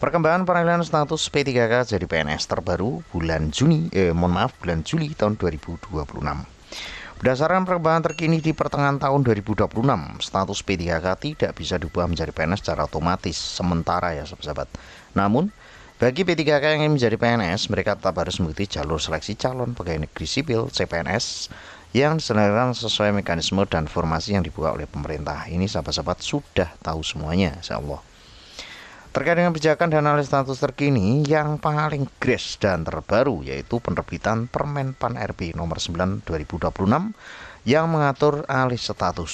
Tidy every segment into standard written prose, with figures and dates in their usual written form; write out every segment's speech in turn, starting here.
Perkembangan peralihan status P3K jadi PNS terbaru bulan Juli tahun 2026. Berdasarkan perkembangan terkini di pertengahan tahun 2026, status P3K tidak bisa diubah menjadi PNS secara otomatis sementara ya sahabat. Namun, bagi P3K yang ingin menjadi PNS, mereka tetap harus mengikuti jalur seleksi calon pegawai negeri sipil CPNS yang diselenggarakan sesuai mekanisme dan formasi yang dibuka oleh pemerintah. Ini sahabat-sahabat sudah tahu semuanya, insyaallah. Terkait dengan kebijakan dan analisis status terkini yang paling gres dan terbaru yaitu penerbitan Permen PAN RB nomor 9 2026 yang mengatur alih status.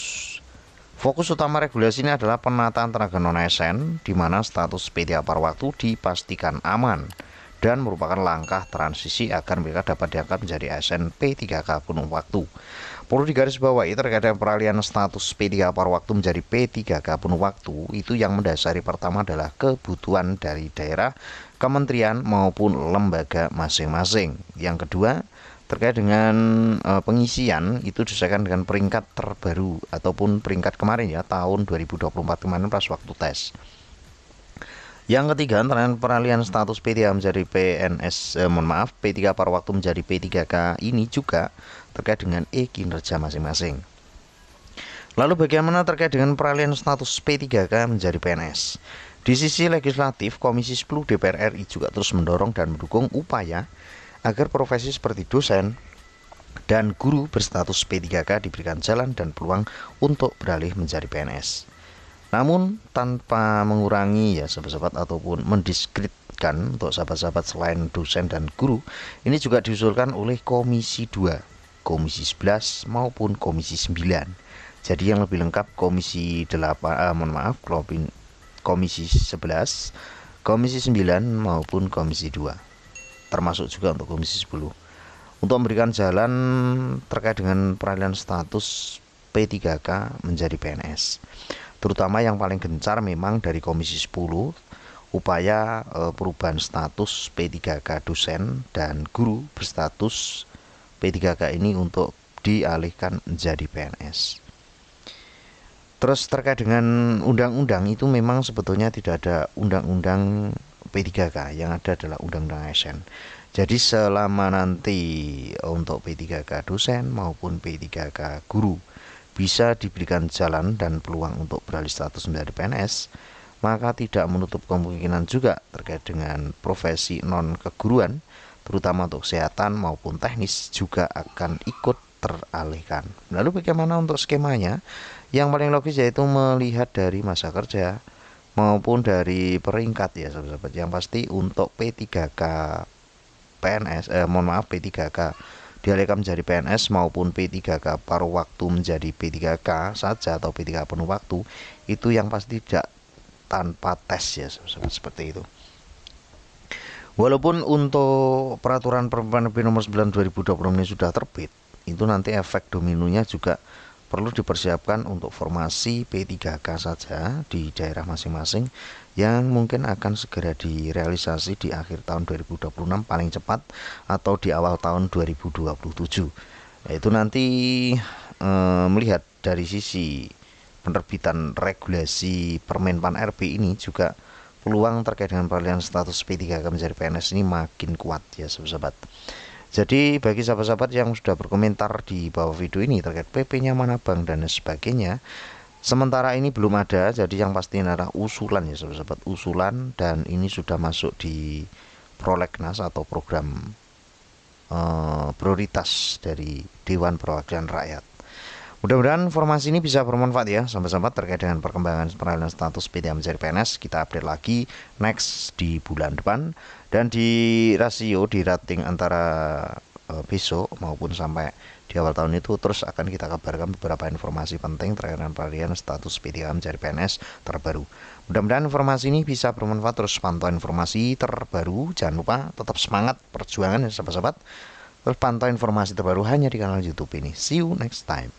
Fokus utama regulasi ini adalah penataan tenaga non-ASN di mana status P3K paruh waktu dipastikan aman dan merupakan langkah transisi agar mereka dapat diangkat menjadi ASN P3K penuh waktu. Perlu digarisbawahi terkait dengan peralihan status P3K paruh waktu menjadi P3K penuh waktu, itu yang mendasari pertama adalah kebutuhan dari daerah, kementerian maupun lembaga masing-masing. Yang kedua, terkait dengan pengisian itu disesuaikan dengan peringkat terbaru ataupun peringkat kemarin ya, tahun 2024 kemarin pas waktu tes. Yang ketiga, antara peralihan status P3K menjadi P3K paruh waktu menjadi P3K ini juga terkait dengan kinerja masing-masing. Lalu bagaimana terkait dengan peralihan status P3K menjadi PNS? Di sisi legislatif, Komisi 10 DPR RI juga terus mendorong dan mendukung upaya agar profesi seperti dosen dan guru berstatus P3K diberikan jalan dan peluang untuk beralih menjadi PNS. Namun tanpa mengurangi ya sahabat-sahabat ataupun mendiskreditkan untuk sahabat-sahabat selain dosen dan guru, ini juga diusulkan oleh Komisi 2, Komisi 11 maupun Komisi 9. Jadi yang lebih lengkap Komisi 8, Komisi 11, Komisi 9 maupun Komisi 2. Termasuk juga untuk Komisi 10. Untuk memberikan jalan terkait dengan peralihan status P3K menjadi PNS. Terutama yang paling gencar memang dari Komisi 10 upaya perubahan status P3K dosen dan guru berstatus P3K ini untuk dialihkan menjadi PNS. Terus terkait dengan undang-undang itu memang sebetulnya tidak ada undang-undang P3K, yang ada adalah undang-undang ASN. Jadi selama nanti untuk P3K dosen maupun P3K guru bisa diberikan jalan dan peluang untuk beralih status menjadi PNS, maka tidak menutup kemungkinan juga terkait dengan profesi non-keguruan, terutama untuk kesehatan maupun teknis juga akan ikut teralihkan. Lalu bagaimana untuk skemanya? Yang paling logis yaitu melihat dari masa kerja maupun dari peringkat ya sahabat-sahabat. Yang pasti untuk P3K PNS, P3K dialihkan menjadi PNS maupun P3K paruh waktu menjadi P3K saja atau P3K penuh waktu, itu yang pasti tidak tanpa tes ya seperti itu. Walaupun untuk peraturan Permen nomor 9 2020 ini sudah terbit, itu nanti efek dominonya juga perlu dipersiapkan untuk formasi P3K saja di daerah masing-masing yang mungkin akan segera direalisasi di akhir tahun 2026 paling cepat atau di awal tahun 2027. Yaitu nanti melihat dari sisi penerbitan regulasi Permen PAN RB ini juga peluang terkait dengan peralihan status P3K menjadi PNS ini makin kuat ya sahabat. Jadi bagi sahabat-sahabat yang sudah berkomentar di bawah video ini terkait PP-nya mana bang dan sebagainya, sementara ini belum ada. Jadi yang pasti adalah usulan ya sahabat-sahabat, usulan, dan ini sudah masuk di prolegnas atau program prioritas dari Dewan Perwakilan Rakyat. Mudah-mudahan informasi ini bisa bermanfaat ya sahabat-sahabat terkait dengan perkembangan peralihan status P3K menjadi PNS. Kita update lagi next di bulan depan, dan di rating antara besok maupun sampai di awal tahun itu terus akan kita kabarkan beberapa informasi penting terkait dengan peralihan status P3K menjadi PNS terbaru. Mudah-mudahan informasi ini bisa bermanfaat. Terus pantau informasi terbaru, jangan lupa tetap semangat perjuangan ya sahabat-sahabat. Terus pantau informasi terbaru hanya di kanal YouTube ini. See you next time.